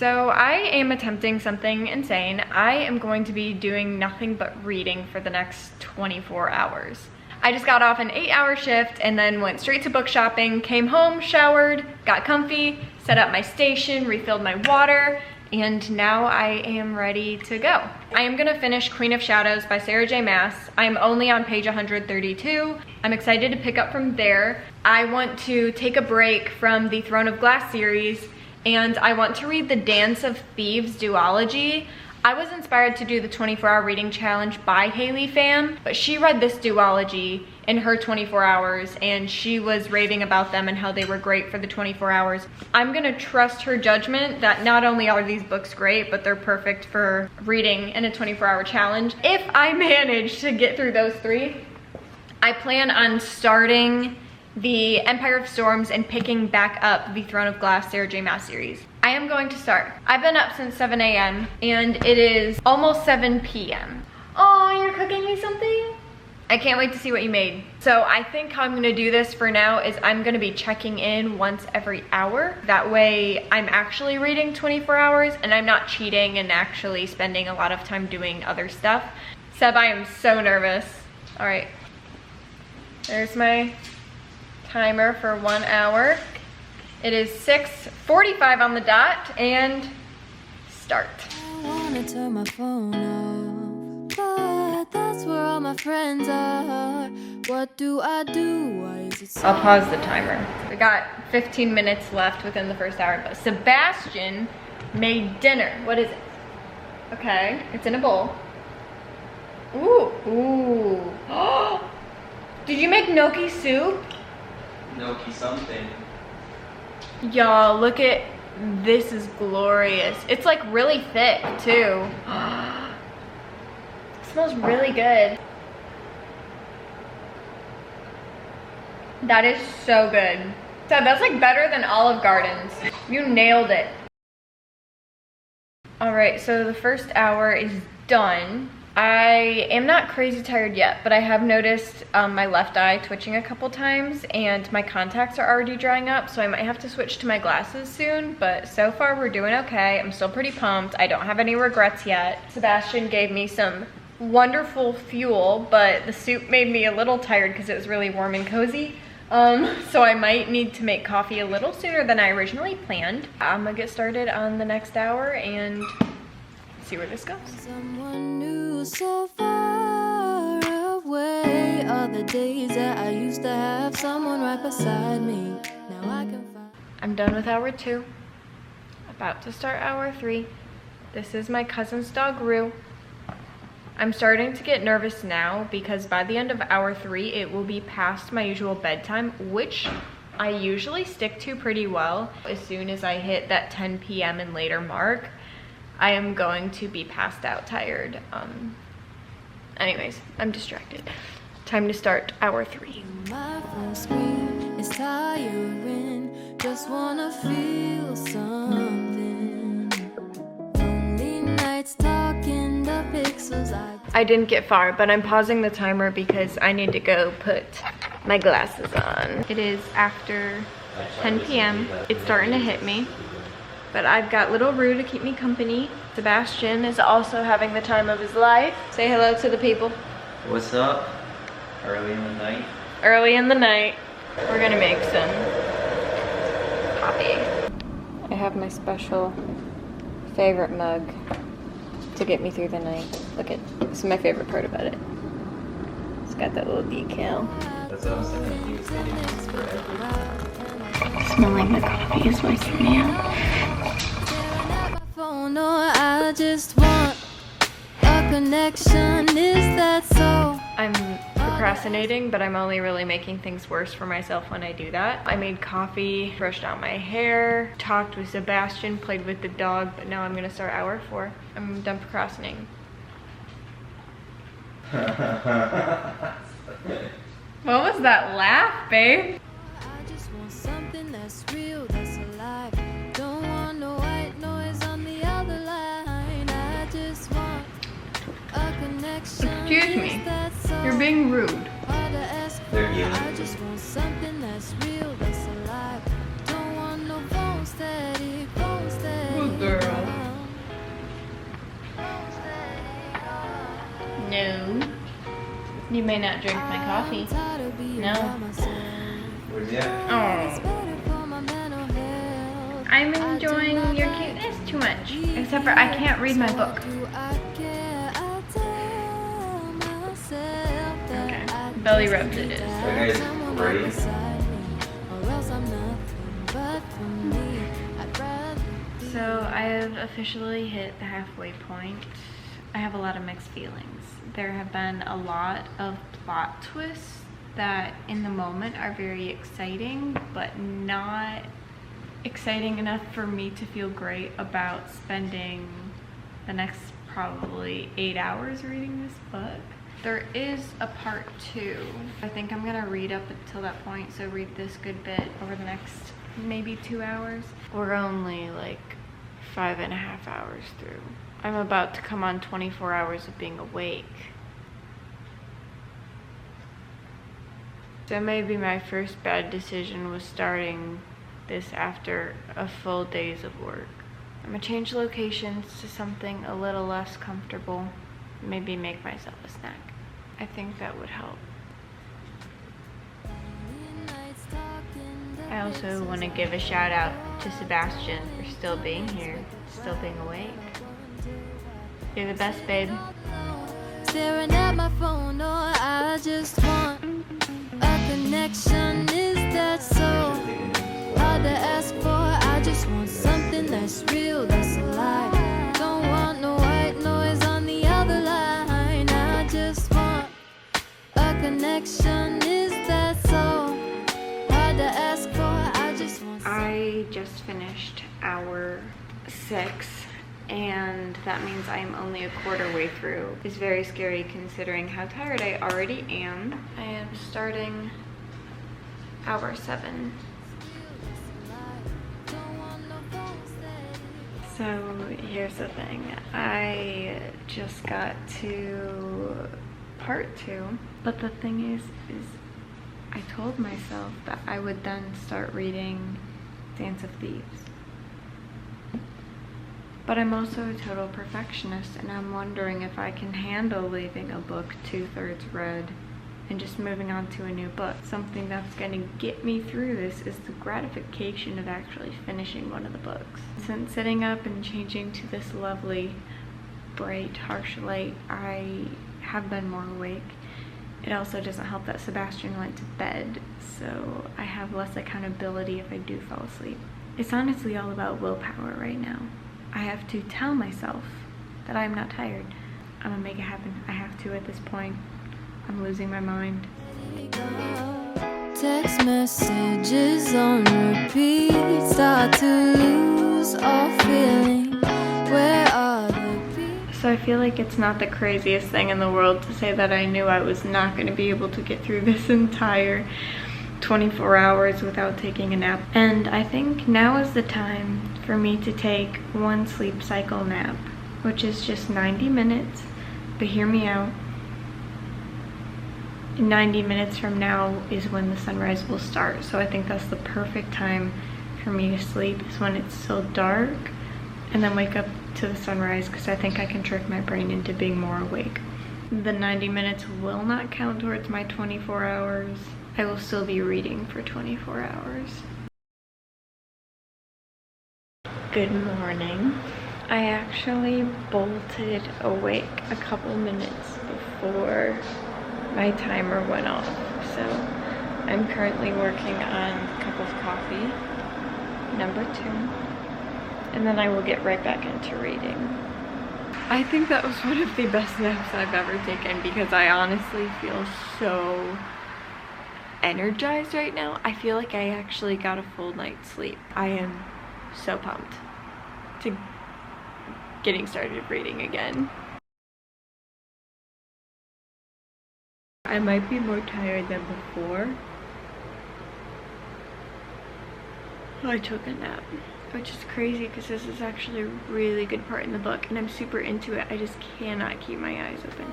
So I am attempting something insane. I am going to be doing nothing but reading for the next 24 hours. I just got off an 8-hour shift and then went straight to book shopping, came home, showered, got comfy, set up my station, refilled my water, and now I am ready to go. I am gonna finish Queen of Shadows by Sarah J. Maas. I'm only on page 132. I'm excited to pick up from there. I want to take a break from the Throne of Glass series, and I want to read the Dance of Thieves duology. I was inspired to do the 24-hour reading challenge by Haley Pham, but she read this duology in her 24 hours and she was raving about them and how they were great for the 24 hours. I'm gonna trust her judgment that not only are these books great, but they're perfect for reading in a 24-hour challenge. If I manage to get through those 3, I plan on starting the Empire of Storms and picking back up the Throne of Glass Sarah J. Maas series. I am going to start. I've been up since 7 a.m. and it is almost 7 p.m. Oh, you're cooking me something? I can't wait to see what you made. So I think how I'm gonna do this for now is I'm gonna be checking in once every hour. That way I'm actually reading 24 hours and I'm not cheating and actually spending a lot of time doing other stuff. Seb, I am so nervous. All right, there's my timer for 1 hour. It is 6:45 on the dot and start. I wanna turn my phone off, but that's where all my friends are. What do I do? Why is it so I'll pause the timer. We got 15 minutes left within the first hour, but Sebastian made dinner. What is it? Okay, it's in a bowl. Ooh, ooh. Oh, did you make gnocchi soup? Gnocchi something. Y'all, look at this, is glorious. It's like really thick too. It smells really good. That is so good. So that's like better than Olive Garden's. You nailed it. All right, so the first hour is done. I am not crazy tired yet, but I have noticed my left eye twitching a couple times and my contacts are already drying up, so I might have to switch to my glasses soon, but so far we're doing okay. I'm still pretty pumped. I don't have any regrets yet. Sebastian gave me some wonderful fuel, but the soup made me a little tired because it was really warm and cozy. So I might need to make coffee a little sooner than I originally planned. I'm gonna get started on the next hour and see where this goes. someone new so far away? All the days that I used to have someone right beside me. Now I can find. I'm done with hour 2. About to start hour 3. This is my cousin's dog, Rue. I'm starting to get nervous now because by the end of hour 3, it will be past my usual bedtime, which I usually stick to pretty well. As soon as I hit that 10 p.m. and later mark, I am going to be passed out tired. Anyways, I'm distracted. Time to start hour 3. My phone screen is tiring. Just wanna feel something. Lonely nights talking the pixels. I didn't get far, but I'm pausing the timer because I need to go put my glasses on. It is after 10 p.m. It's starting to hit me, but I've got little Rue to keep me company. Sebastian is also having the time of his life. Say hello to the people. What's up? Early in the night. Early in the night, we're gonna make some coffee. I have my special favorite mug to get me through the night. Look at, this is my favorite part about it. It's got that little decal. That's what I'm saying. He was getting this for everything. Smelling the coffee is wasting me out. No, I just want a connection. Is that so? I'm procrastinating, but I'm only really making things worse for myself when I do that. I made coffee, brushed out my hair, talked with Sebastian, played with the dog, but now I'm gonna start hour 4. I'm done procrastinating. What was that laugh, babe? I just want something that's real, that's alive. Don't want no white noise on the other line. I just want a connection. Excuse me. Is that so? You're being rude. Hard to ask for. They're human. I just want something that's real, that's alive. Don't want no phone steady, phone steady. Good girl. No. You may not drink my coffee. No. Where's he at? Oh. I'm enjoying your cuteness too much. Except for I can't read my book. Okay. Belly rubs it is. That guy's great. So I have officially hit the halfway point. I have a lot of mixed feelings. There have been a lot of plot twists that in the moment are very exciting, but not exciting enough for me to feel great about spending the next probably 8 hours reading this book. There is a part 2. I think I'm gonna read up until that point, so read this good bit over the next maybe 2 hours. We're only like 5.5 hours through. I'm about to come on 24 hours of being awake. So maybe my first bad decision was starting this after a full days of work. I'm gonna change locations to something a little less comfortable. Maybe make myself a snack. I think that would help. I also want to give a shout out to Sebastian for still being here, still being awake. You're the best, babe. Staring at my phone, or I just want a connection. Is that so hard to ask for? I just want something that's real, that's alive. Don't want no white noise on the other line. I just want a connection. Is that so hard to ask for? I just want. I just finished hour 6. And that means I'm only a quarter way through. It's very scary considering how tired I already am. I am starting hour 7. So here's the thing. I just got to part 2. But the thing is I told myself that I would then start reading Dance of Thieves. But I'm also a total perfectionist, and I'm wondering if I can handle leaving a book 2/3 read and just moving on to a new book. Something that's going to get me through this is the gratification of actually finishing one of the books. Since sitting up and changing to this lovely, bright, harsh light, I have been more awake. It also doesn't help that Sebastian went to bed, so I have less accountability if I do fall asleep. It's honestly all about willpower right now. I have to tell myself that I'm not tired. I'm gonna make it happen. I have to at this point. I'm losing my mind. Text messages on repeat, start to lose all feeling. Where are the people? So I feel like it's not the craziest thing in the world to say that I knew I was not gonna be able to get through this entire 24 hours without taking a nap. And I think now is the time for me to take one sleep cycle nap, which is just 90 minutes, but hear me out. 90 minutes from now is when the sunrise will start, so I think that's the perfect time for me to sleep, is when it's still dark, and then wake up to the sunrise, because I think I can trick my brain into being more awake. The 90 minutes will not count towards my 24 hours. I will still be reading for 24 hours. Good morning. I actually bolted awake a couple minutes before my timer went off. So I'm currently working on a cup of coffee, number 2, and then I will get right back into reading. I think that was one of the best naps I've ever taken because I honestly feel so energized right now. I feel like I actually got a full night's sleep. I am so pumped to getting started reading again. I might be more tired than before. I took a nap, which is crazy because this is actually a really good part in the book and I'm super into it. I just cannot keep my eyes open.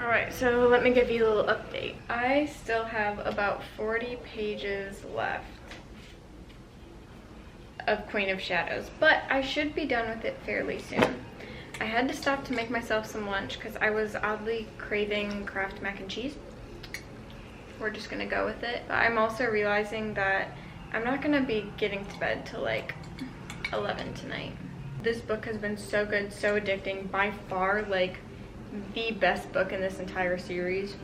Alright, so let me give you a little update. I still have about 40 pages left of Queen of Shadows, but I should be done with it fairly soon. I had to stop to make myself some lunch because I was oddly craving Kraft mac and cheese. We're just gonna go with it. But I'm also realizing that I'm not gonna be getting to bed till like 11 tonight. This book has been so good, so addicting, by far like the best book in this entire series.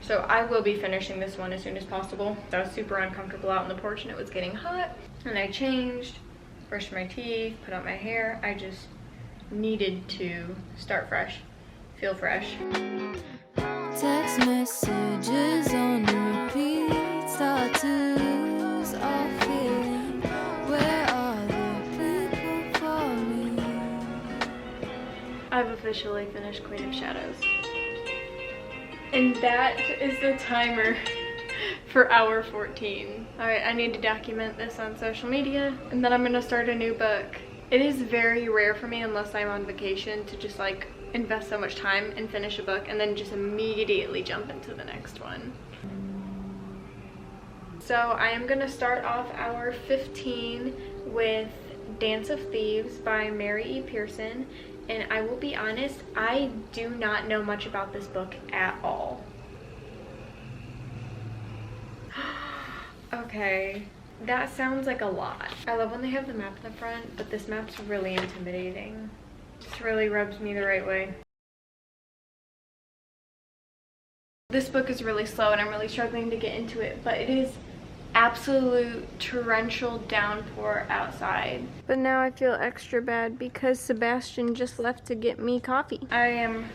So I will be finishing this one as soon as possible. I was super uncomfortable out on the porch and it was getting hot, and I changed, brushed my teeth, put out my hair. I just needed to start fresh, feel fresh. Text messages on repeat, start to lose all feeling. Where are the people for me? I've officially finished Queen of Shadows. And that is the timer for hour 14. All right, I need to document this on social media, and then I'm gonna start a new book. It is very rare for me, unless I'm on vacation, to just like invest so much time and finish a book and then just immediately jump into the next one. So I am gonna start off hour 15 with Dance of Thieves by Mary E. Pearson. And I will be honest, I do not know much about this book at all. Okay, that sounds like a lot. I love when they have the map in the front, but this map's really intimidating. Just really rubs me the right way. This book is really slow and I'm really struggling to get into it, but it is absolute torrential downpour outside. But now I feel extra bad because Sebastian just left to get me coffee. I am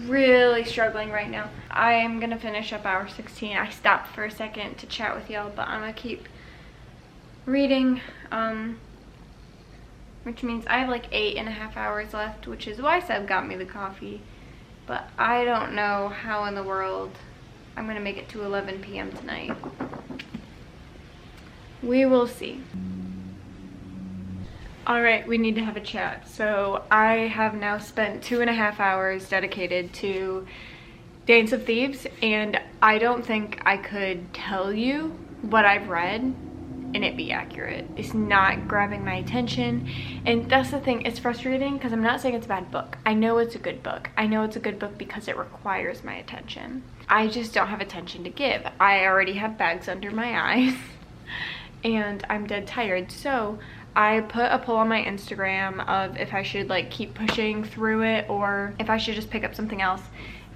really struggling right now. I am gonna finish up hour 16. I stopped for a second to chat with y'all, but I'm gonna keep reading, which means I have like 8.5 hours left, which is why Seb got me the coffee. But I don't know how in the world I'm gonna make it to 11 p.m. tonight. We will see. All right, we need to have a chat. So I have now spent 2.5 hours dedicated to Dance of Thieves, and I don't think I could tell you what I've read and it be accurate. It's not grabbing my attention, and that's the thing. It's frustrating because I'm not saying it's a bad book. I know it's a good book. I know it's a good book because it requires my attention. I just don't have attention to give. I already have bags under my eyes and I'm dead tired. So I put a poll on my Instagram of if I should like keep pushing through it or if I should just pick up something else.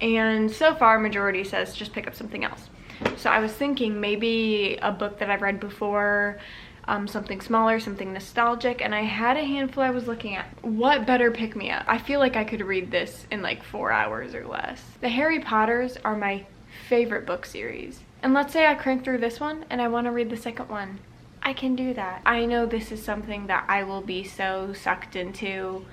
And so far majority says just pick up something else. So I was thinking maybe a book that I've read before, something smaller, something nostalgic, and I had a handful I was looking at. What better pick me up? I feel like I could read this in like 4 hours or less. The Harry Potters are my favorite book series. And let's say I crank through this one and I want to read the second one. I can do that. I know this is something that I will be so sucked into.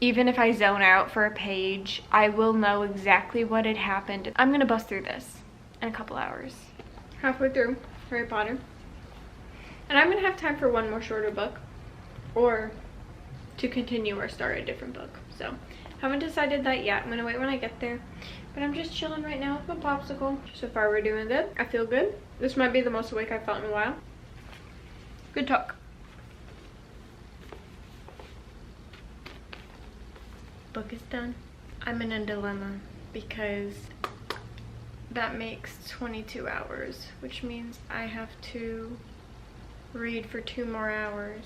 Even if I zone out for a page, I will know exactly what had happened. I'm gonna bust through this in a couple hours. Halfway through Harry Potter. And I'm gonna have time for one more shorter book or to continue or start a different book. So haven't decided that yet. I'm gonna wait when I get there. But I'm just chilling right now with my popsicle. So far we're doing good. I feel good. This might be the most awake I've felt in a while. Good talk. Book is done. I'm in a dilemma because that makes 22 hours, which means I have to read for 2 more hours,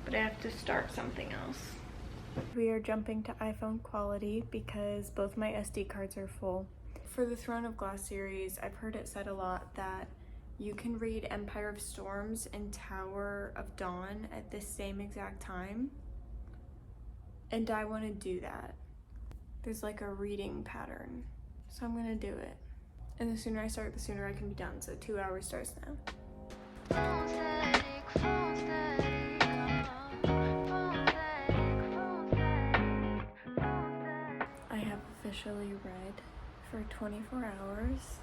but I have to start something else. We are jumping to iPhone quality because both my SD cards are full. For the Throne of Glass series, I've heard it said a lot that you can read Empire of Storms and Tower of Dawn at the same exact time. And I want to do that. There's like a reading pattern. So I'm gonna do it. And the sooner I start, the sooner I can be done. So 2 hours starts now. I have officially read for 24 hours.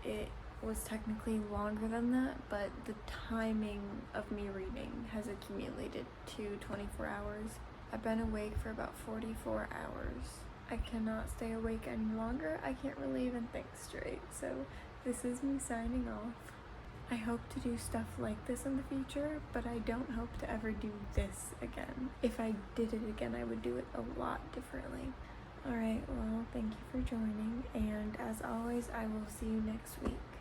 It was technically longer than that, but the timing of me reading has accumulated to 24 hours. I've been awake for about 44 hours. I cannot stay awake any longer. I can't really even think straight, so this is me signing off. I hope to do stuff like this in the future, but I don't hope to ever do this again. If I did it again, I would do it a lot differently. Alright, well, thank you for joining, and as always, I will see you next week.